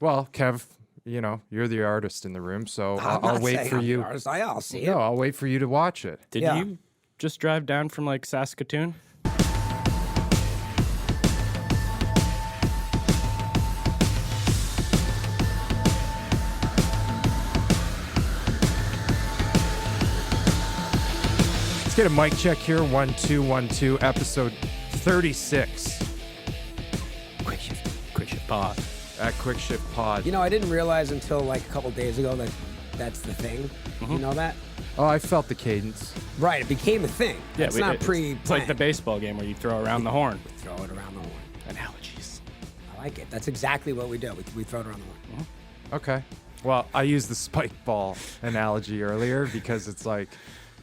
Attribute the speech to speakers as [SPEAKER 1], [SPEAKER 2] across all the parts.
[SPEAKER 1] Well, Kev, you're the artist in the room, so I'll wait for you.
[SPEAKER 2] I'll see it.
[SPEAKER 1] No, I'll wait for you to watch it.
[SPEAKER 3] Did you just drive down from like Saskatoon?
[SPEAKER 1] Let's get a mic check here. 1 2 1 2, episode 36.
[SPEAKER 3] Quick shift pod.
[SPEAKER 1] At Quick Shift Pod.
[SPEAKER 2] I didn't realize until like a couple days ago that that's the thing. You know that?
[SPEAKER 1] Oh, I felt the cadence.
[SPEAKER 2] Right, it became a thing.
[SPEAKER 3] Yeah,
[SPEAKER 2] it's not pre-planned.
[SPEAKER 3] It's like the baseball game where you throw around the horn.
[SPEAKER 2] Throw it around the horn.
[SPEAKER 3] Analogies.
[SPEAKER 2] I like it. That's exactly what we do. We throw it around the horn.
[SPEAKER 1] Okay. Well, I used the spike ball analogy earlier because it's like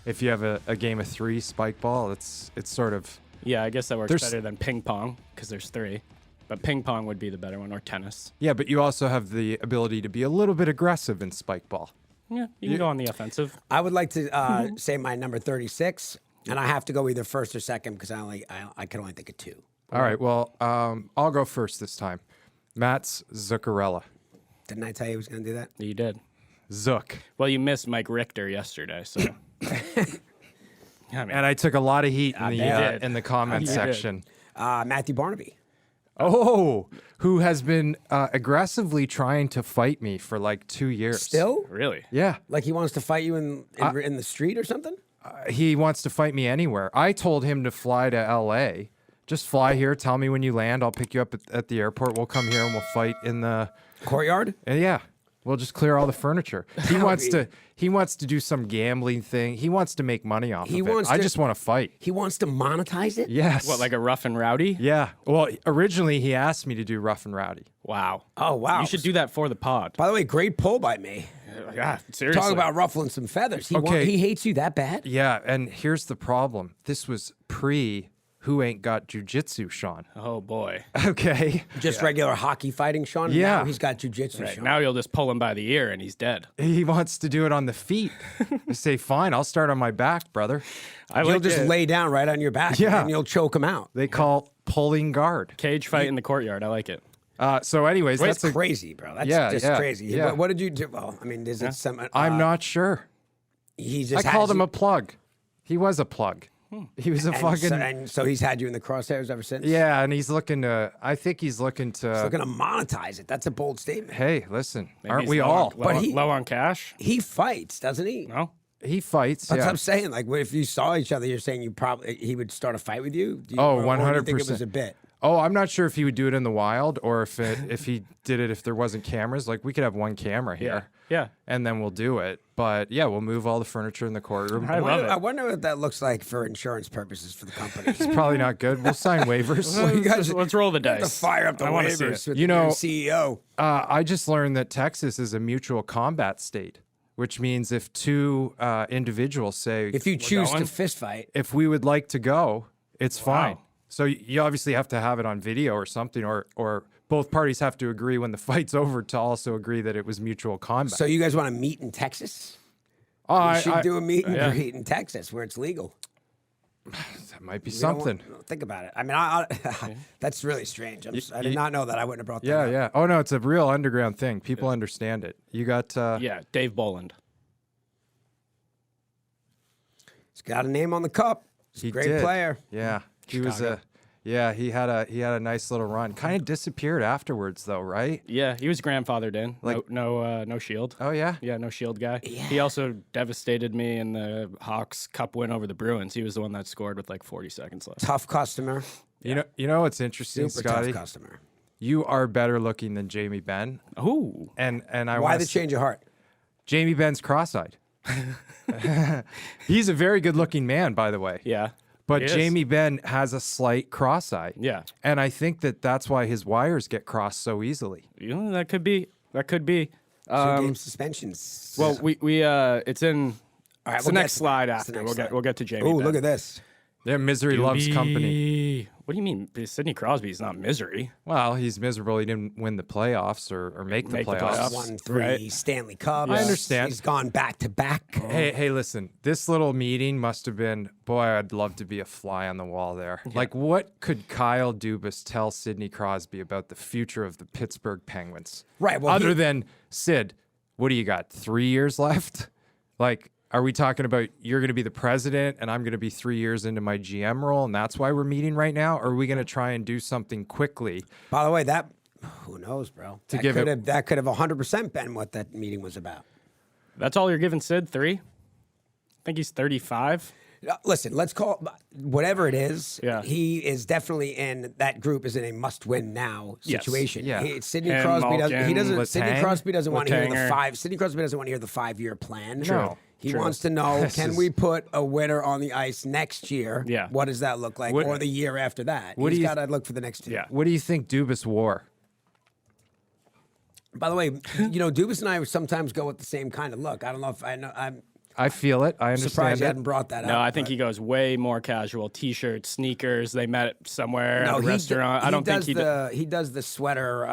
[SPEAKER 1] if you have a game of 3 spike ball, it's sort of...
[SPEAKER 3] Yeah, I guess that works better than ping pong because there's 3. But ping pong would be the better one, or tennis.
[SPEAKER 1] Yeah, but you also have the ability to be a little bit aggressive in spike ball.
[SPEAKER 3] Yeah, you can go on the offensive.
[SPEAKER 2] I would like to say my number 36, and I have to go either first or second because I can only think of 2.
[SPEAKER 1] All right, well, I'll go first this time. Matt's Zuccarella.
[SPEAKER 2] Didn't I tell you he was going to do that?
[SPEAKER 3] You did.
[SPEAKER 1] Zook.
[SPEAKER 3] Well, you missed Mike Richter yesterday, so...
[SPEAKER 1] And I took a lot of heat in the comment section.
[SPEAKER 2] Matthew Barnaby.
[SPEAKER 1] Oh, who has been aggressively trying to fight me for like 2 years.
[SPEAKER 2] Still?
[SPEAKER 3] Really?
[SPEAKER 1] Yeah.
[SPEAKER 2] Like he wants to fight you in the street or something?
[SPEAKER 1] He wants to fight me anywhere. I told him to fly to L.A. Just fly here. Tell me when you land. I'll pick you up at the airport. We'll come here and we'll fight in the...
[SPEAKER 2] Courtyard?
[SPEAKER 1] Yeah. We'll just clear all the furniture. He wants to do some gambling thing. He wants to make money off of it. I just want to fight.
[SPEAKER 2] He wants to monetize it?
[SPEAKER 1] Yes.
[SPEAKER 3] What, like a rough and rowdy?
[SPEAKER 1] Yeah. Well, originally he asked me to do rough and rowdy.
[SPEAKER 3] Wow.
[SPEAKER 2] Oh, wow.
[SPEAKER 3] You should do that for the pod.
[SPEAKER 2] By the way, great pull by me.
[SPEAKER 3] Yeah, seriously.
[SPEAKER 2] Talk about ruffling some feathers. He hates you that bad?
[SPEAKER 1] Yeah, and here's the problem. This was pre Who Ain't Got Jiu-Jitsu, Sean.
[SPEAKER 3] Oh, boy.
[SPEAKER 1] Okay.
[SPEAKER 2] Just regular hockey fighting, Sean?
[SPEAKER 1] Yeah.
[SPEAKER 2] Now he's got jiu-jitsu,
[SPEAKER 3] Right,
[SPEAKER 2] Sean.
[SPEAKER 3] now you'll just pull him by the ear and he's dead.
[SPEAKER 1] He wants to do it on the feet. I say, fine, I'll start on my back, brother.
[SPEAKER 2] He'll just lay down right on your back and you'll choke him out.
[SPEAKER 1] They call pulling guard.
[SPEAKER 3] Cage fight in the courtyard. I like it.
[SPEAKER 1] So anyways,
[SPEAKER 2] That's crazy, bro. That's just crazy.
[SPEAKER 1] Yeah.
[SPEAKER 2] What did you do? Well, I mean, is it some...
[SPEAKER 1] I'm not sure.
[SPEAKER 2] I
[SPEAKER 1] called him a plug. He was a plug. He was a fucking...
[SPEAKER 2] So he's had you in the crosshairs ever since?
[SPEAKER 1] Yeah, and he's looking to... I think he's looking to...
[SPEAKER 2] He's looking to monetize it. That's a bold statement.
[SPEAKER 1] Hey, listen,
[SPEAKER 3] Maybe
[SPEAKER 1] aren't
[SPEAKER 3] he's
[SPEAKER 1] we all?
[SPEAKER 3] low on cash?
[SPEAKER 2] He fights, doesn't he?
[SPEAKER 3] No?
[SPEAKER 1] He fights,
[SPEAKER 2] That's what I'm saying. Like, if you saw each other, you're saying he would start a fight with you?
[SPEAKER 1] Oh,
[SPEAKER 2] or do you think
[SPEAKER 1] 100%.
[SPEAKER 2] it was a bit?
[SPEAKER 1] Oh, I'm not sure if he would do it in the wild or if he did it if there wasn't cameras. Like, we could have one camera here.
[SPEAKER 3] Yeah.
[SPEAKER 1] And then we'll do it. But, yeah, we'll move all the furniture in the courtroom.
[SPEAKER 3] I love it.
[SPEAKER 2] I wonder what that looks like for insurance purposes for the company.
[SPEAKER 1] It's probably not good. We'll sign waivers.
[SPEAKER 2] Well, you guys
[SPEAKER 3] Let's roll the dice.
[SPEAKER 2] have to fire up the
[SPEAKER 3] I wanna see
[SPEAKER 2] waivers
[SPEAKER 3] it.
[SPEAKER 2] with
[SPEAKER 1] You know-
[SPEAKER 2] your CEO.
[SPEAKER 1] I just learned that Texas is a mutual combat state, which means if 2 individuals say,
[SPEAKER 2] If you choose
[SPEAKER 3] going?
[SPEAKER 2] to fist fight,
[SPEAKER 1] if we would like to go, it's fine.
[SPEAKER 3] Wow.
[SPEAKER 1] So you obviously have to have it on video or something, or both parties have to agree when the fight's over to also agree that it was mutual combat.
[SPEAKER 2] so you guys want to meet in Texas?
[SPEAKER 1] Oh,
[SPEAKER 2] We should do a meet and
[SPEAKER 3] yeah.
[SPEAKER 2] greet in Texas where it's legal.
[SPEAKER 1] that might be
[SPEAKER 2] We don't
[SPEAKER 1] something.
[SPEAKER 2] think about it. I mean, that's really strange. I did not know that. I wouldn't have brought that
[SPEAKER 1] Yeah,
[SPEAKER 2] up.
[SPEAKER 1] yeah. Oh, no, it's a real underground thing. People understand it. You got...
[SPEAKER 3] Yeah, Dave Boland.
[SPEAKER 2] He's got a name on the cup. He's a great
[SPEAKER 1] did.
[SPEAKER 2] player.
[SPEAKER 1] Yeah. He was
[SPEAKER 3] Chicago.
[SPEAKER 1] he had a nice little run. Kind of disappeared afterwards, though, right?
[SPEAKER 3] Yeah, he was grandfathered in.
[SPEAKER 1] Like-
[SPEAKER 3] No shield.
[SPEAKER 1] Oh, yeah?
[SPEAKER 3] Yeah, no shield guy.
[SPEAKER 2] Yeah.
[SPEAKER 3] He also devastated me in the Hawks Cup win over the Bruins. He was the one that scored with like 40 seconds left.
[SPEAKER 2] Tough customer.
[SPEAKER 1] You know what's interesting,
[SPEAKER 2] Super
[SPEAKER 1] Scotty?
[SPEAKER 2] tough customer.
[SPEAKER 1] You are better looking than Jamie Benn.
[SPEAKER 3] Ooh.
[SPEAKER 1] And I
[SPEAKER 2] Why
[SPEAKER 1] want
[SPEAKER 2] the change of heart?
[SPEAKER 1] Jamie Benn's cross-eyed. He's a very good-looking man, by the way.
[SPEAKER 3] Yeah.
[SPEAKER 1] But
[SPEAKER 3] He is.
[SPEAKER 1] Jamie Benn has a slight cross-eye.
[SPEAKER 3] Yeah.
[SPEAKER 1] And I think that's why his wires get crossed so easily.
[SPEAKER 3] You know, that could be.
[SPEAKER 2] 2-game suspensions.
[SPEAKER 3] Well, we it's in.
[SPEAKER 2] All right,
[SPEAKER 3] It's
[SPEAKER 2] we'll
[SPEAKER 3] the
[SPEAKER 2] get
[SPEAKER 3] next
[SPEAKER 2] to
[SPEAKER 3] slide
[SPEAKER 2] that. It's the
[SPEAKER 3] after.
[SPEAKER 2] next slide.
[SPEAKER 3] We'll get to Jamie.
[SPEAKER 2] Oh,
[SPEAKER 3] Benn.
[SPEAKER 2] look at this.
[SPEAKER 1] Yeah, misery loves company.
[SPEAKER 3] What do you mean? Sidney Crosby's not misery.
[SPEAKER 1] Well, he's miserable. He didn't win the playoffs or make the playoffs.
[SPEAKER 2] Won 3
[SPEAKER 3] Right.
[SPEAKER 2] Stanley Cups.
[SPEAKER 1] I understand.
[SPEAKER 2] He's gone back to back.
[SPEAKER 1] Hey, listen. This little meeting must have been, boy, I'd love to be a fly on the wall there. Like, what could Kyle Dubas tell Sidney Crosby about the future of the Pittsburgh Penguins?
[SPEAKER 2] Right, well,
[SPEAKER 1] Other than, Sid, what do you got, 3 years left? Like, are we talking about you're going to be the president and I'm going to be 3 years into my GM role and that's why we're meeting right now? Or are we going to try and do something quickly?
[SPEAKER 2] By the way, who knows, bro? That
[SPEAKER 1] give
[SPEAKER 2] could have 100% been what that meeting was about.
[SPEAKER 3] That's all you're giving Sid? 3? I think he's 35.
[SPEAKER 2] Listen, let's call whatever it is.
[SPEAKER 3] Yeah.
[SPEAKER 2] He is definitely in that group is in a must-win now
[SPEAKER 3] Yes.
[SPEAKER 2] situation.
[SPEAKER 1] Yeah.
[SPEAKER 2] Sidney
[SPEAKER 3] Him,
[SPEAKER 2] Crosby doesn't. He
[SPEAKER 3] Malkin,
[SPEAKER 2] doesn't. Sidney
[SPEAKER 1] Letang,
[SPEAKER 2] Crosby doesn't want to hear the
[SPEAKER 3] Letanger.
[SPEAKER 2] 5. Sidney Crosby doesn't want to hear the 5-year plan.
[SPEAKER 1] No.
[SPEAKER 2] He
[SPEAKER 1] True.
[SPEAKER 2] wants to know:
[SPEAKER 1] This
[SPEAKER 2] can
[SPEAKER 1] is-
[SPEAKER 2] we put a winner on the ice next year?
[SPEAKER 3] Yeah.
[SPEAKER 2] What does that look like?
[SPEAKER 1] What-
[SPEAKER 2] or the year after that?
[SPEAKER 1] What do
[SPEAKER 2] He's
[SPEAKER 1] you-
[SPEAKER 2] got to look for the next 2.
[SPEAKER 3] Yeah.
[SPEAKER 1] What do you think Dubas wore?
[SPEAKER 2] By the way, Dumas and I sometimes go with the same kind of look. I don't know if I know. I'm
[SPEAKER 1] I feel it. I understand
[SPEAKER 2] surprised you
[SPEAKER 1] it.
[SPEAKER 2] hadn't brought that up.
[SPEAKER 3] No, I think
[SPEAKER 2] but-
[SPEAKER 3] he goes way more casual. T-shirts, sneakers. They met somewhere at a
[SPEAKER 2] he
[SPEAKER 3] restaurant.
[SPEAKER 2] d-
[SPEAKER 3] I don't think
[SPEAKER 2] does
[SPEAKER 3] he
[SPEAKER 2] he does the sweater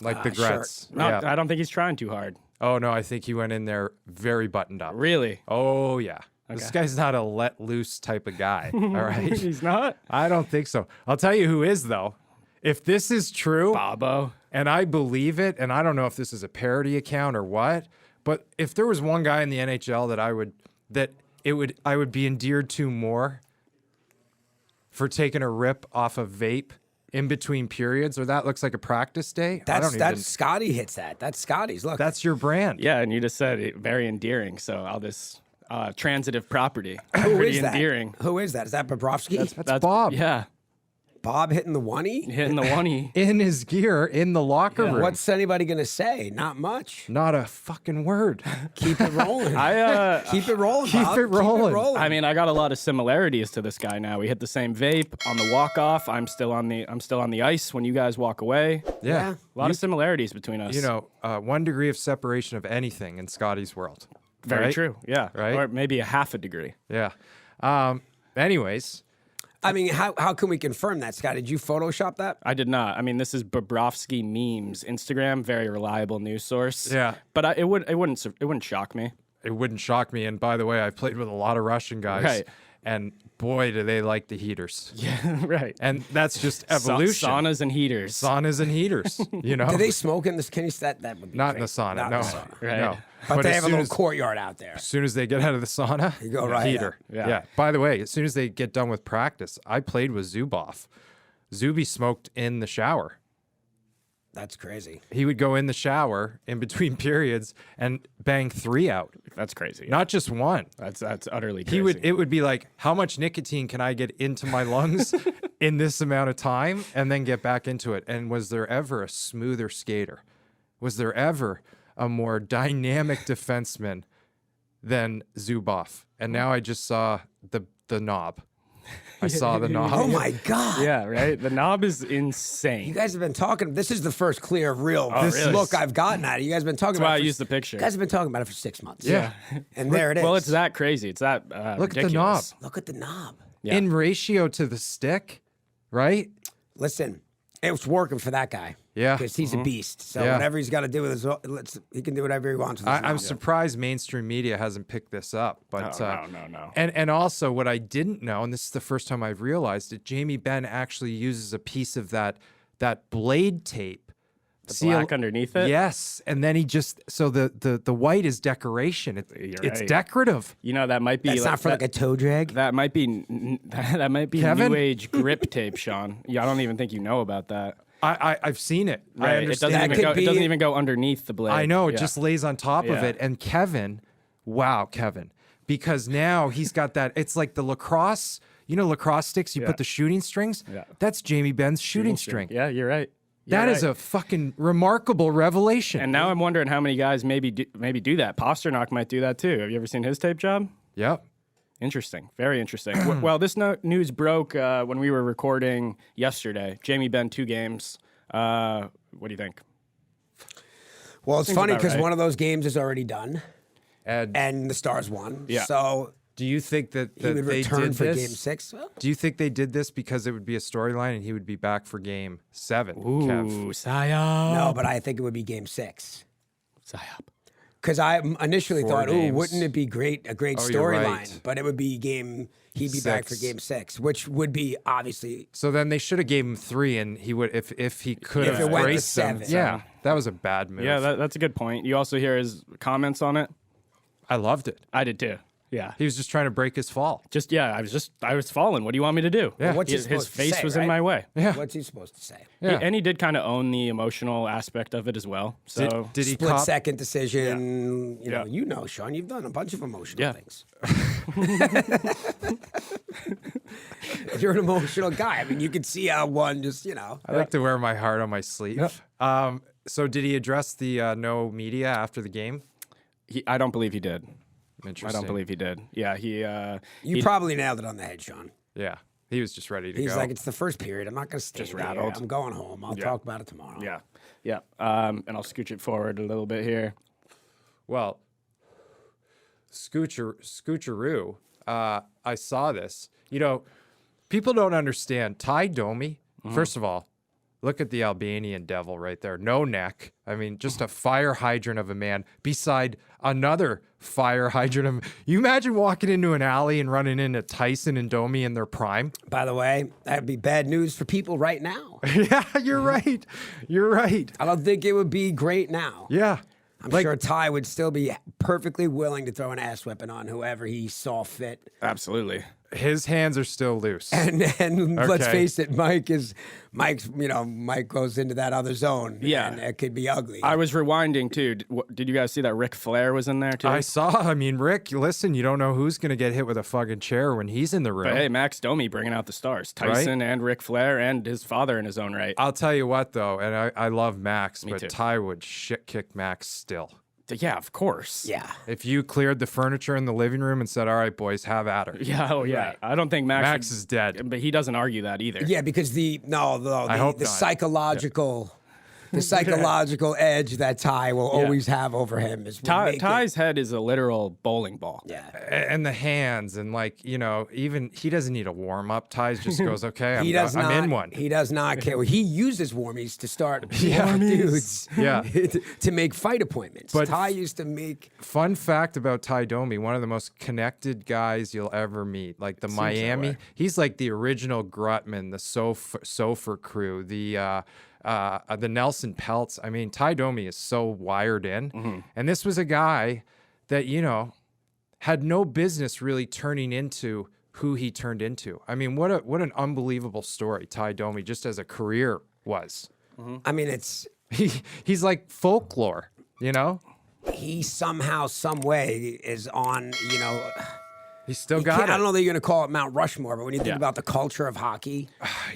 [SPEAKER 1] Like the
[SPEAKER 2] shirt.
[SPEAKER 1] Gretz.
[SPEAKER 3] No,
[SPEAKER 1] Yeah.
[SPEAKER 3] I don't think he's trying too hard.
[SPEAKER 1] Oh, no, I think he went in there very buttoned up.
[SPEAKER 3] Really?
[SPEAKER 1] Oh, yeah. This guy's not a let loose type of guy. All right.
[SPEAKER 3] He's not?
[SPEAKER 1] I don't think so. I'll tell you who is, though. If this is true,
[SPEAKER 3] Bobo.
[SPEAKER 1] and I believe it, and I don't know if this is a parody account or what, but if there was one guy in the NHL that I would be endeared to more for taking a rip off a vape in between periods, or that looks like a practice day.
[SPEAKER 2] That's Scotty hits that. That's Scotty's. Look,
[SPEAKER 1] That's your brand.
[SPEAKER 3] Yeah, and you just said it, very endearing. So all this transitive property.
[SPEAKER 2] who
[SPEAKER 3] Pretty
[SPEAKER 2] is that?
[SPEAKER 3] endearing.
[SPEAKER 2] Who is that? Is that Bobrovsky?
[SPEAKER 1] That's Bob.
[SPEAKER 3] Yeah,
[SPEAKER 2] Bob hitting the 1-y?
[SPEAKER 3] hitting the one-y.
[SPEAKER 1] In his gear in the locker room.
[SPEAKER 2] What's anybody gonna say? Not much.
[SPEAKER 1] Not a fucking word.
[SPEAKER 2] Keep it rolling. Keep it rolling.
[SPEAKER 1] Keep
[SPEAKER 2] Bob.
[SPEAKER 1] it rolling.
[SPEAKER 3] I mean, I got a lot of similarities to this guy now. We hit the same vape on the walk-off. I'm still on the ice when you guys walk away.
[SPEAKER 1] Yeah.
[SPEAKER 3] A lot of similarities between us.
[SPEAKER 1] 1 degree of separation of anything in Scotty's world.
[SPEAKER 3] very
[SPEAKER 1] right?
[SPEAKER 3] true. Yeah,
[SPEAKER 1] Right?
[SPEAKER 3] or maybe a half a degree.
[SPEAKER 1] Yeah. Anyways,
[SPEAKER 2] I mean, how can we confirm that, Scott? Did you Photoshop that?
[SPEAKER 3] I did not. I mean, this is Bobrovsky memes. Instagram, very reliable news source.
[SPEAKER 1] Yeah.
[SPEAKER 3] but it wouldn't shock me.
[SPEAKER 1] it wouldn't shock me. And by the way, I've played with a lot of Russian guys.
[SPEAKER 3] Right.
[SPEAKER 1] And boy, do they like the heaters.
[SPEAKER 3] Yeah, right.
[SPEAKER 1] And that's just evolution.
[SPEAKER 3] Saunas and heaters.
[SPEAKER 1] Saunas and heaters, you know?
[SPEAKER 2] Do they smoke in this? Can you that would be
[SPEAKER 1] Not in
[SPEAKER 2] great.
[SPEAKER 1] the sauna,
[SPEAKER 2] Not
[SPEAKER 1] no.
[SPEAKER 2] in the sauna.
[SPEAKER 3] Right.
[SPEAKER 1] No.
[SPEAKER 2] But they
[SPEAKER 1] as
[SPEAKER 2] have a
[SPEAKER 1] soon
[SPEAKER 2] little
[SPEAKER 1] as-
[SPEAKER 2] courtyard out there.
[SPEAKER 1] As soon as they get out of the sauna, you
[SPEAKER 2] go right
[SPEAKER 1] heater.
[SPEAKER 2] in.
[SPEAKER 3] Yeah.
[SPEAKER 1] By the way, as soon as they get done with practice, I played with Zubov. Zuby smoked in the shower.
[SPEAKER 2] That's crazy.
[SPEAKER 1] He would go in the shower in between periods and bang 3 out,
[SPEAKER 3] That's crazy.
[SPEAKER 1] not just 1.
[SPEAKER 3] That's utterly crazy.
[SPEAKER 1] It would be like, how much nicotine can I get into my lungs in this amount of time and then get back into it? And was there ever a smoother skater? Was there ever a more dynamic defenseman than Zubov? And now I just saw the knob. I saw the knob.
[SPEAKER 2] Oh my God.
[SPEAKER 3] Yeah, right. The knob is
[SPEAKER 2] You
[SPEAKER 3] insane.
[SPEAKER 2] guys have been talking. This is the first clear, real
[SPEAKER 3] really?
[SPEAKER 2] look I've gotten at it. You guys have been talking
[SPEAKER 3] That's
[SPEAKER 2] about
[SPEAKER 3] why
[SPEAKER 2] it.
[SPEAKER 3] I
[SPEAKER 2] for-
[SPEAKER 3] used the picture.
[SPEAKER 2] You guys have been talking about it for 6 months.
[SPEAKER 1] Yeah.
[SPEAKER 2] And there it is.
[SPEAKER 3] Well, it's that crazy. It's that
[SPEAKER 1] Look at the
[SPEAKER 3] ridiculous.
[SPEAKER 1] knob.
[SPEAKER 2] Look at the knob.
[SPEAKER 3] Yeah.
[SPEAKER 1] In ratio to the stick, right?
[SPEAKER 2] Listen, it was working for that guy.
[SPEAKER 1] Yeah.
[SPEAKER 2] Because he's a beast. So
[SPEAKER 1] Yeah.
[SPEAKER 2] whatever he's got to do with his, he can do whatever he wants with his
[SPEAKER 1] I'm
[SPEAKER 2] knob.
[SPEAKER 1] surprised mainstream media hasn't picked this up. But
[SPEAKER 3] No.
[SPEAKER 1] And also what I didn't know, and this is the first time I've realized it, Jamie Benn actually uses a piece of that blade tape.
[SPEAKER 3] The black underneath it?
[SPEAKER 1] Yes. And then he just so the white is decoration. It's
[SPEAKER 3] right.
[SPEAKER 1] decorative.
[SPEAKER 3] You know, that might be
[SPEAKER 2] That's not for like a toe drag.
[SPEAKER 3] that might be
[SPEAKER 1] Kevin?
[SPEAKER 3] new age grip tape, Sean. Yeah, I don't even think you know about that.
[SPEAKER 1] I've seen it. I
[SPEAKER 3] Right. It
[SPEAKER 1] understand.
[SPEAKER 3] doesn't
[SPEAKER 2] That
[SPEAKER 3] even
[SPEAKER 2] could
[SPEAKER 3] go. It doesn't
[SPEAKER 2] be-
[SPEAKER 3] even go underneath the blade.
[SPEAKER 1] I know, it
[SPEAKER 3] Yeah.
[SPEAKER 1] just lays on top of
[SPEAKER 3] Yeah.
[SPEAKER 1] it. And Kevin, wow, Kevin. Because now he's got that, it's like the lacrosse, lacrosse sticks, you
[SPEAKER 3] Yeah.
[SPEAKER 1] put the shooting strings.
[SPEAKER 3] Yeah.
[SPEAKER 1] That's Jamie Benn's shooting string.
[SPEAKER 3] Yeah, you're right.
[SPEAKER 1] That is a fucking remarkable revelation.
[SPEAKER 3] And now I'm wondering how many guys maybe do that. Pasternak might do that too. Have you ever seen his tape job?
[SPEAKER 1] Yep.
[SPEAKER 3] Interesting. Very interesting. Well, this news broke when we were recording yesterday. Jamie Benn, 2 games. What do you think?
[SPEAKER 2] Well, it's
[SPEAKER 3] Seems
[SPEAKER 2] funny
[SPEAKER 3] about
[SPEAKER 2] because
[SPEAKER 3] right.
[SPEAKER 2] one of those games is already done,
[SPEAKER 1] And
[SPEAKER 2] and the Stars won.
[SPEAKER 3] Yeah.
[SPEAKER 2] So
[SPEAKER 1] Do you think that
[SPEAKER 2] He would
[SPEAKER 1] they
[SPEAKER 2] return
[SPEAKER 1] did
[SPEAKER 2] for
[SPEAKER 1] this?
[SPEAKER 2] Game 6. Well,
[SPEAKER 1] Do you think they did this because it would be a storyline and he would be back for Game 7? Kev?
[SPEAKER 3] Ooh, Psyop.
[SPEAKER 2] no, but I think it would be Game 6.
[SPEAKER 3] Psyop.
[SPEAKER 2] Because I initially
[SPEAKER 1] 4
[SPEAKER 2] thought,
[SPEAKER 1] games.
[SPEAKER 2] wouldn't it be a great
[SPEAKER 1] Oh, you're
[SPEAKER 2] storyline?
[SPEAKER 1] right.
[SPEAKER 2] But it would be he'd be back for
[SPEAKER 1] 6.
[SPEAKER 2] Game 6, which would be obviously.
[SPEAKER 1] So then they should have gave him 3, and he would if he could
[SPEAKER 2] If
[SPEAKER 1] have
[SPEAKER 2] it went to
[SPEAKER 1] graced them.
[SPEAKER 2] 7.
[SPEAKER 1] Yeah, that was a bad move.
[SPEAKER 3] Yeah, that's a good point. You also hear his comments on it.
[SPEAKER 1] I loved it.
[SPEAKER 3] I did too. Yeah.
[SPEAKER 1] He was just trying to break his fall.
[SPEAKER 3] I was falling. What do you want me to do?
[SPEAKER 1] Yeah.
[SPEAKER 2] What's he
[SPEAKER 3] His
[SPEAKER 2] supposed to
[SPEAKER 3] face
[SPEAKER 2] say,
[SPEAKER 3] was
[SPEAKER 2] right?
[SPEAKER 3] in my way.
[SPEAKER 1] Yeah.
[SPEAKER 2] What's he supposed to say?
[SPEAKER 1] Yeah.
[SPEAKER 3] And he did kind of own the emotional aspect of it as well. So
[SPEAKER 1] Did he
[SPEAKER 2] Split
[SPEAKER 1] cop?
[SPEAKER 2] second decision.
[SPEAKER 3] Yeah.
[SPEAKER 2] You know, Sean, you've done a bunch of emotional
[SPEAKER 3] Yeah.
[SPEAKER 2] things. You're an emotional guy. I mean, you can see how one just,
[SPEAKER 1] I like to wear my heart on my sleeve. So did he address the no media after the game?
[SPEAKER 3] I don't believe he did.
[SPEAKER 1] Interesting.
[SPEAKER 3] I don't believe he did. Yeah,
[SPEAKER 2] You probably nailed it on the head, Sean.
[SPEAKER 1] Yeah, he was just ready to
[SPEAKER 2] He's
[SPEAKER 1] go.
[SPEAKER 2] like, it's the first period. I'm not going to stay
[SPEAKER 3] Just
[SPEAKER 2] here.
[SPEAKER 3] rattled.
[SPEAKER 2] I'm going home. I'll talk about it tomorrow.
[SPEAKER 3] Yeah. And I'll scooch it forward a little bit here.
[SPEAKER 1] Well, Scoocheroo, I saw this. People don't understand. Tie Domi, first of all, look at the Albanian devil right there. No neck. I mean, just a fire hydrant of a man beside another fire hydrant of... You imagine walking into an alley and running into Tyson and Domi in their prime?
[SPEAKER 2] By the way, that'd be bad news for people right now.
[SPEAKER 1] Yeah, you're right. You're right.
[SPEAKER 2] I don't think it would be great now.
[SPEAKER 1] Yeah.
[SPEAKER 2] I'm sure Ty would still be perfectly willing to throw an ass whipping on whoever he saw fit.
[SPEAKER 3] Absolutely.
[SPEAKER 1] His hands are still loose.
[SPEAKER 2] And let's
[SPEAKER 1] Okay.
[SPEAKER 2] face it, Mike goes into that other zone.
[SPEAKER 3] Yeah.
[SPEAKER 2] And it could be ugly.
[SPEAKER 3] I was rewinding too. Did you guys see that Ric Flair was in there too?
[SPEAKER 1] I saw, Rick, listen, you don't know who's going to get hit with a fucking chair when he's in the room.
[SPEAKER 3] But hey, Max Domi bringing out the stars. Tyson and Ric Flair and his father in his own right.
[SPEAKER 1] I'll tell you what, though, and I love Max, but
[SPEAKER 3] too.
[SPEAKER 1] Ty would shit kick Max still.
[SPEAKER 3] Yeah, of course.
[SPEAKER 2] yeah.
[SPEAKER 1] If you cleared the furniture in the living room and said, all right, boys, have at her.
[SPEAKER 3] Yeah, yeah.
[SPEAKER 2] Right.
[SPEAKER 3] I don't think Max
[SPEAKER 1] Max is dead.
[SPEAKER 3] But he doesn't argue that either.
[SPEAKER 2] Yeah, because the
[SPEAKER 1] hope not.
[SPEAKER 2] psychological edge that Ty will always have over him is
[SPEAKER 3] Ty's head is a literal bowling ball.
[SPEAKER 2] Yeah.
[SPEAKER 1] And the hands, and even he doesn't need a warm up. Ty just goes, okay,
[SPEAKER 2] He does
[SPEAKER 1] I'm
[SPEAKER 2] not,
[SPEAKER 1] in one.
[SPEAKER 2] He does not care. He uses warmies to start dudes
[SPEAKER 1] Yeah.
[SPEAKER 2] to make fight appointments.
[SPEAKER 1] But-
[SPEAKER 2] Ty used to make
[SPEAKER 1] Fun fact about Tie Domi, one of the most connected guys you'll ever meet. Like the Miami,
[SPEAKER 3] way.
[SPEAKER 1] he's like the original Grutman, the Sofer crew, the Nelson Peltz. I mean, Tie Domi is so wired in. And this was a guy that, had no business really turning into who he turned into. I mean, what an unbelievable story Tie Domi just as a career was.
[SPEAKER 2] I mean, it's
[SPEAKER 1] He's like folklore,
[SPEAKER 2] he somehow, some way is on,
[SPEAKER 1] He's still
[SPEAKER 2] I
[SPEAKER 1] got it.
[SPEAKER 2] don't know that you're going to call it Mount Rushmore, but when you think
[SPEAKER 3] Yeah.
[SPEAKER 2] about the culture of hockey,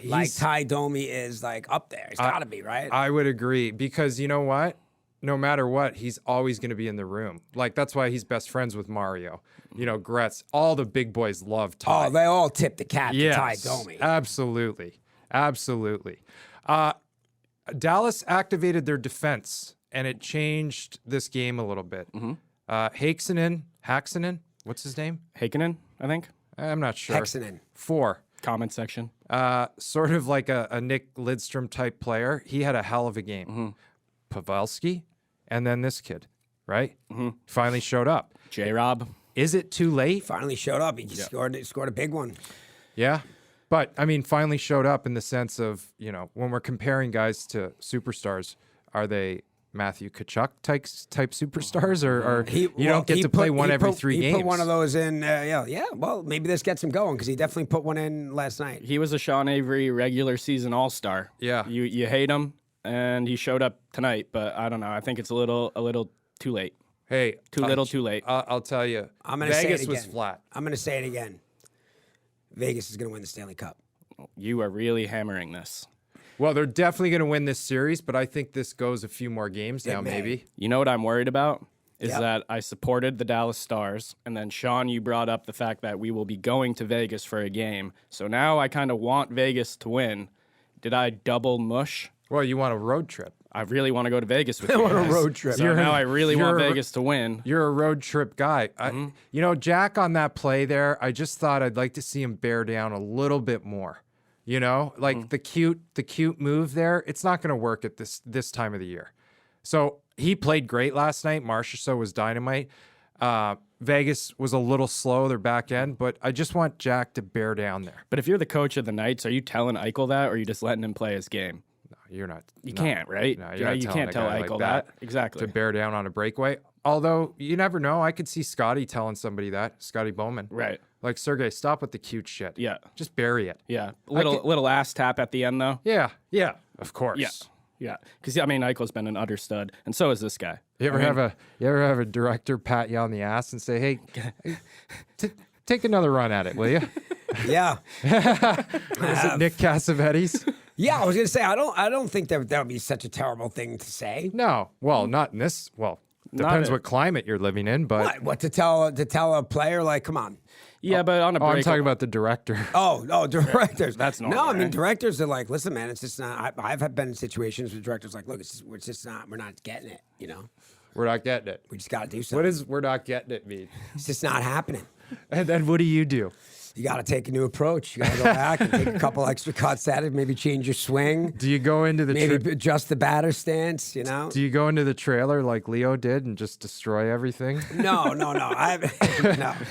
[SPEAKER 2] like Ty Domi is like up there. He's got to be, right?
[SPEAKER 1] I would agree because you know what? No matter what, he's always going to be in the room. Like that's why he's best friends with Mario. Gretz. All the big boys love Ty.
[SPEAKER 2] Oh, they all tip the cap to
[SPEAKER 1] yes,
[SPEAKER 2] Ty Domi.
[SPEAKER 1] absolutely. Dallas activated their defense, and it changed this game a little bit. Haxinen, what's his name?
[SPEAKER 3] Heikkinen, I think.
[SPEAKER 1] I'm not sure.
[SPEAKER 2] Hexinen.
[SPEAKER 1] 4.
[SPEAKER 3] Comment section.
[SPEAKER 1] Sort of like a Nick Lidstrom type player. He had a hell of a game. Pavelski, and then this kid, right? Finally showed up.
[SPEAKER 3] J-Rob.
[SPEAKER 1] Is it too late?
[SPEAKER 2] Finally showed up. He scored a big one.
[SPEAKER 1] Yeah. But, finally showed up in the sense of, when we're comparing guys to superstars, are they Matthew Tkachuk type superstars, or you don't get to play one every 3 games?
[SPEAKER 2] He put one of those in, well, maybe this gets him going because he definitely put one in last night.
[SPEAKER 3] He was a Sean Avery regular season all-star.
[SPEAKER 1] Yeah.
[SPEAKER 3] You hate him, and he showed up tonight, but I don't know. I think it's a little too late.
[SPEAKER 1] Hey.
[SPEAKER 3] Too little, too late.
[SPEAKER 1] I'll tell you.
[SPEAKER 2] I'm going to say it
[SPEAKER 1] Vegas
[SPEAKER 2] again.
[SPEAKER 1] was flat.
[SPEAKER 2] I'm going to say it again. Vegas is going to win the Stanley Cup.
[SPEAKER 3] You are really hammering this.
[SPEAKER 1] Well, they're definitely going to win this series, but I think this goes a few more games now,
[SPEAKER 2] may.
[SPEAKER 1] maybe.
[SPEAKER 3] You know what I'm worried about? Is
[SPEAKER 2] Yep.
[SPEAKER 3] that I supported the Dallas Stars, and then, Sean, you brought up the fact that we will be going to Vegas for a game. So now I kind of want Vegas to win. Did I double mush?
[SPEAKER 1] Well, you want a road trip.
[SPEAKER 3] I really want to go to Vegas with you.
[SPEAKER 2] On a
[SPEAKER 3] guys.
[SPEAKER 2] road trip.
[SPEAKER 3] So now I really want
[SPEAKER 1] you're a-
[SPEAKER 3] Vegas to win.
[SPEAKER 1] You're a road trip guy. You know, Jack on that play there, I just thought I'd like to see him bear down a little bit more. You know, like the cute move there, it's not going to work at this time of the year. So he played great last night. Marchessault was dynamite. Vegas was a little slow, their back end, but I just want Jack to bear down there.
[SPEAKER 3] But if you're the coach of the Knights, are you telling Eichel that, or are you just letting him play his game?
[SPEAKER 1] No, you're not.
[SPEAKER 3] You can't, right?
[SPEAKER 1] No,
[SPEAKER 3] You can't tell Eichel that. Exactly.
[SPEAKER 1] To bear down on a breakaway. Although you never know. I could see Scotty telling somebody that, Scotty Bowman.
[SPEAKER 3] Right.
[SPEAKER 1] Like, Sergey, stop with the cute shit.
[SPEAKER 3] Yeah.
[SPEAKER 1] Just bury it.
[SPEAKER 3] Yeah. Little ass tap at the end, though.
[SPEAKER 1] Yeah. Yeah. Of course.
[SPEAKER 3] Yeah. Yeah. Because, I mean, Eichel's been an utter stud, and so is this guy.
[SPEAKER 1] You ever have a director pat you on the ass and say, "Hey, take another run at it, will you?"
[SPEAKER 2] Yeah.
[SPEAKER 1] Is it Nick Cassavetes?
[SPEAKER 2] Yeah, I was gonna say I don't think that would be such a terrible thing to say.
[SPEAKER 1] No. Well, not in this. Well, depends what climate you're living in, but
[SPEAKER 2] What to tell a player like, come on.
[SPEAKER 3] Yeah, but on a break.
[SPEAKER 1] I'm talking about the director.
[SPEAKER 2] Oh, directors.
[SPEAKER 3] That's normal,
[SPEAKER 2] No, I mean
[SPEAKER 3] right?
[SPEAKER 2] directors are like, listen, man, it's just not. I've been in situations with directors like, look, we're not getting it. You know,
[SPEAKER 1] We're not getting it.
[SPEAKER 2] we just got to do
[SPEAKER 1] What
[SPEAKER 2] something.
[SPEAKER 1] does "we're not getting it" mean?
[SPEAKER 2] It's just not happening.
[SPEAKER 1] And then what do you do?
[SPEAKER 2] You got to take a new approach. You got to go back and take a couple extra cuts at it. Maybe change your swing.
[SPEAKER 1] Do you go into the
[SPEAKER 2] Maybe adjust the batter stance. You know.
[SPEAKER 1] Do you go into the trailer like Leo did and just destroy everything?
[SPEAKER 2] No. No.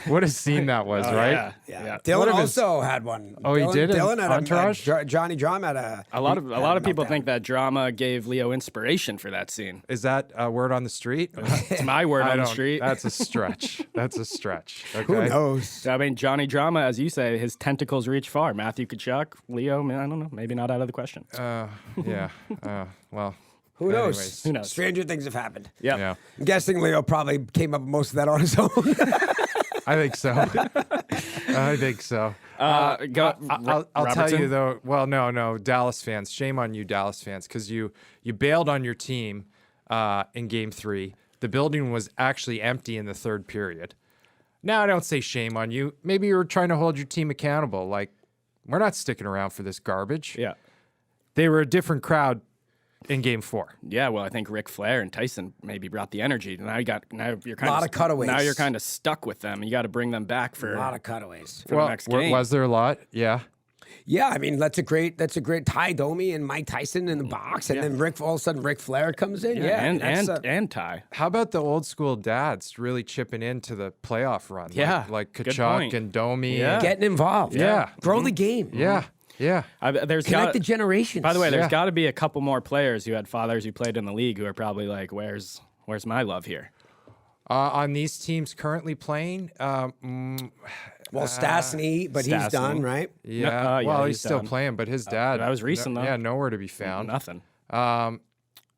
[SPEAKER 1] What a scene that was, right?
[SPEAKER 2] Yeah. Dylan also had one.
[SPEAKER 1] Oh, he did?
[SPEAKER 2] Dylan had
[SPEAKER 1] Entourage?
[SPEAKER 2] Johnny Drama had a.
[SPEAKER 3] A lot of people
[SPEAKER 2] meltdown.
[SPEAKER 3] think that drama gave Leo inspiration for that scene.
[SPEAKER 1] Is that a word on the street?
[SPEAKER 3] It's my word on the street.
[SPEAKER 1] That's a stretch. That's a stretch. Okay.
[SPEAKER 2] Who knows?
[SPEAKER 3] So, I mean, Johnny Drama, as you say, his tentacles reach far. Matthew Tkachuk, Leo, man, I don't know, maybe not out of the question.
[SPEAKER 1] Yeah. Well.
[SPEAKER 2] Who knows?
[SPEAKER 1] anyways.
[SPEAKER 3] Who knows?
[SPEAKER 2] Stranger things have happened.
[SPEAKER 3] Yep.
[SPEAKER 1] Yeah.
[SPEAKER 2] I'm guessing Leo probably came up with most of that on his own.
[SPEAKER 1] I think so. I think so.
[SPEAKER 3] I'll
[SPEAKER 1] I'll tell you though. Well, no, Dallas fans. Shame on you, Dallas fans, because you bailed on your team in Game 3. The building was actually empty in the third period. Now, I don't say shame on you. Maybe you were trying to hold your team accountable. Like, we're not sticking around for this garbage.
[SPEAKER 3] Yeah.
[SPEAKER 1] They were a different crowd in Game 4.
[SPEAKER 3] Yeah, well, I think Ric Flair and Tyson maybe brought the energy. Now you're kind
[SPEAKER 2] Lot of cutaways.
[SPEAKER 3] Now you're kind of stuck with them. You got to bring them back for
[SPEAKER 2] A lot of cutaways.
[SPEAKER 3] the next game.
[SPEAKER 1] Was there a lot? Yeah.
[SPEAKER 2] Yeah, I mean that's a great Tie Domi and Mike Tyson in the box, and then all of a sudden Ric Flair comes in. Yeah,
[SPEAKER 3] and Ty.
[SPEAKER 1] How about the old school dads really chipping into the playoff run?
[SPEAKER 3] Yeah,
[SPEAKER 1] Like
[SPEAKER 3] good
[SPEAKER 1] Tkachuk
[SPEAKER 3] point.
[SPEAKER 1] and Domi.
[SPEAKER 3] Yeah.
[SPEAKER 2] getting involved.
[SPEAKER 1] Yeah.
[SPEAKER 2] grow the game.
[SPEAKER 1] Yeah. Yeah.
[SPEAKER 3] There's
[SPEAKER 2] Connect the generations.
[SPEAKER 3] By the way, there's
[SPEAKER 1] Yeah.
[SPEAKER 3] got to be a couple more players who had fathers who played in the league who are probably like, "Where's my love here?"
[SPEAKER 1] On these teams currently playing,
[SPEAKER 2] well, Stastny, but he's
[SPEAKER 3] Stastny.
[SPEAKER 2] done, right?
[SPEAKER 1] yeah.
[SPEAKER 3] yeah,
[SPEAKER 1] well,
[SPEAKER 3] he's
[SPEAKER 1] he's still
[SPEAKER 3] done.
[SPEAKER 1] playing, but his dad.
[SPEAKER 3] that was recent, though.
[SPEAKER 1] Yeah, nowhere to be found.
[SPEAKER 3] Nothing.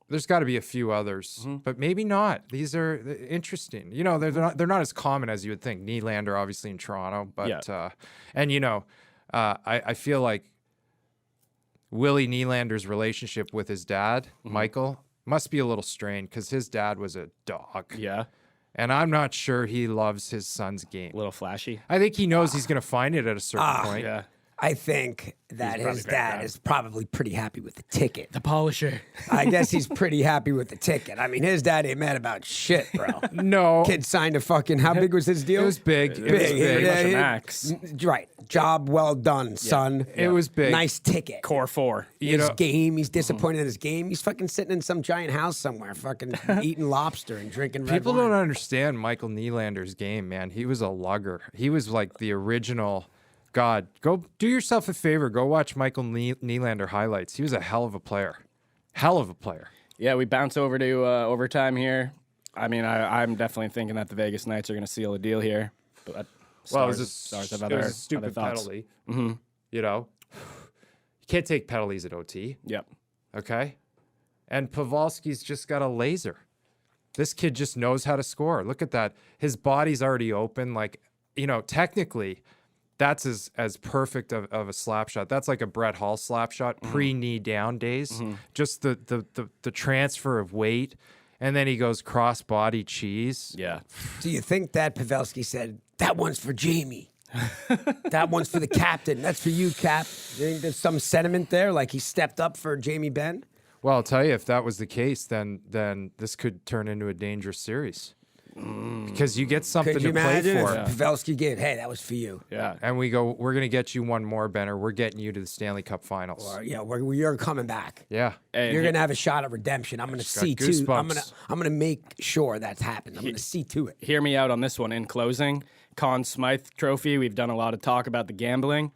[SPEAKER 1] There's got to be a few others, but maybe not. These are interesting. You know, they're not as common as you would think. Nylander, obviously in Toronto, but
[SPEAKER 3] Yeah.
[SPEAKER 1] and you know, I feel like Willie Nylander's relationship with his dad, Michael, must be a little strained because his dad was a dog.
[SPEAKER 3] Yeah,
[SPEAKER 1] And I'm not sure he loves his son's game.
[SPEAKER 3] a little flashy.
[SPEAKER 1] I think he knows he's going to find it at a certain point.
[SPEAKER 3] Yeah,
[SPEAKER 2] I think that his
[SPEAKER 3] very
[SPEAKER 2] dad
[SPEAKER 3] proud.
[SPEAKER 2] is probably pretty happy with the ticket.
[SPEAKER 3] the polisher.
[SPEAKER 2] I guess he's pretty happy with the ticket. I mean, his dad ain't mad about shit, bro.
[SPEAKER 1] No.
[SPEAKER 2] Kid signed a fucking. How big was his deal?
[SPEAKER 1] It was big. It was
[SPEAKER 2] Big.
[SPEAKER 1] big.
[SPEAKER 3] Pretty much a
[SPEAKER 2] Yeah,
[SPEAKER 3] max.
[SPEAKER 2] Right. Job well done, son.
[SPEAKER 1] It was big.
[SPEAKER 2] Nice ticket.
[SPEAKER 3] Core 4.
[SPEAKER 2] His game. He's disappointed in his game. He's fucking sitting in some giant house somewhere, fucking eating lobster and drinking red
[SPEAKER 1] People
[SPEAKER 2] wine.
[SPEAKER 1] don't understand Michael Nylander's game, man. He was a lugger. He was like the original. God, go do yourself a favor. Go watch Michael Nylander highlights. He was a hell of a player. Hell of a player.
[SPEAKER 3] Yeah, we bounce over to overtime here. I mean, I'm definitely thinking that the Vegas Knights are going to seal a deal here. But
[SPEAKER 1] Well, it was
[SPEAKER 3] stars have
[SPEAKER 1] it
[SPEAKER 3] other,
[SPEAKER 1] was a stupid
[SPEAKER 3] other thoughts.
[SPEAKER 1] penalty. You know, you can't take penalties at OT.
[SPEAKER 3] Yep.
[SPEAKER 1] Okay, and Pavelski's just got a laser. This kid just knows how to score. Look at that. His body's already open. Like, you know, technically, that's as perfect of a slap shot. That's like a Brett Hall slap shot, pre-knee down days. Just the transfer of weight. And then he goes cross-body cheese.
[SPEAKER 3] Yeah.
[SPEAKER 2] Do you think that Pavelski said, that one's for Jamie? That one's for the captain. That's for you, Cap. You think there's some sentiment there, like he stepped up for Jamie Benn?
[SPEAKER 1] Well, I'll tell you, if that was the case, then this could turn into a dangerous series. Because you get something
[SPEAKER 2] Could you
[SPEAKER 1] to play
[SPEAKER 2] imagine
[SPEAKER 1] for.
[SPEAKER 2] if Pavelski gave, hey, that was for you?
[SPEAKER 3] Yeah.
[SPEAKER 1] And we go, we're going to get you one more, Benner. We're getting you to the Stanley Cup Finals.
[SPEAKER 2] Or, you're coming back.
[SPEAKER 1] Yeah.
[SPEAKER 3] And
[SPEAKER 2] You're gonna have a shot at redemption. I'm gonna
[SPEAKER 1] Just got
[SPEAKER 2] see to.
[SPEAKER 1] goosebumps.
[SPEAKER 2] I'm gonna make sure that's happened. I'm gonna see to it.
[SPEAKER 3] hear me out on this one in closing. Conn Smythe Trophy, we've done a lot of talk about the gambling.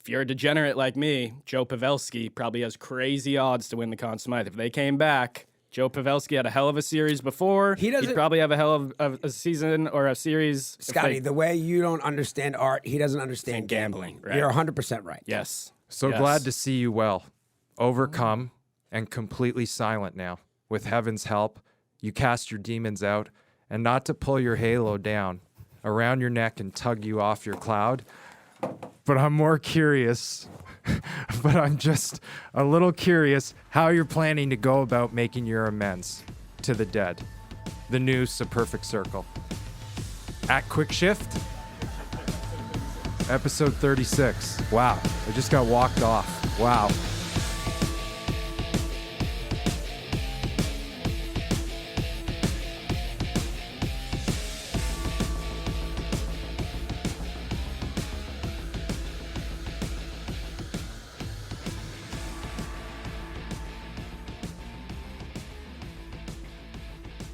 [SPEAKER 3] If you're a degenerate like me, Joe Pavelski probably has crazy odds to win the Conn Smythe. If they came back, Joe Pavelski had a hell of a series before.
[SPEAKER 2] He doesn't-
[SPEAKER 3] He'd probably have a hell of a season or a series. if
[SPEAKER 2] Scotty,
[SPEAKER 3] they-
[SPEAKER 2] the way you don't understand art, he doesn't understand gambling.
[SPEAKER 3] right.
[SPEAKER 2] You're 100% right.
[SPEAKER 3] Yes.
[SPEAKER 1] So
[SPEAKER 3] Yes.
[SPEAKER 1] glad to see you well, overcome, and completely silent now. With heaven's help, you cast your demons out, and not to pull your halo down around your neck and tug you off your cloud. But I'm more curious, but I'm just a little curious how you're planning to go about making your amends to the dead. The Noose, A Perfect Circle. At Quick Shift, episode 36. Wow, I just got walked off. Wow.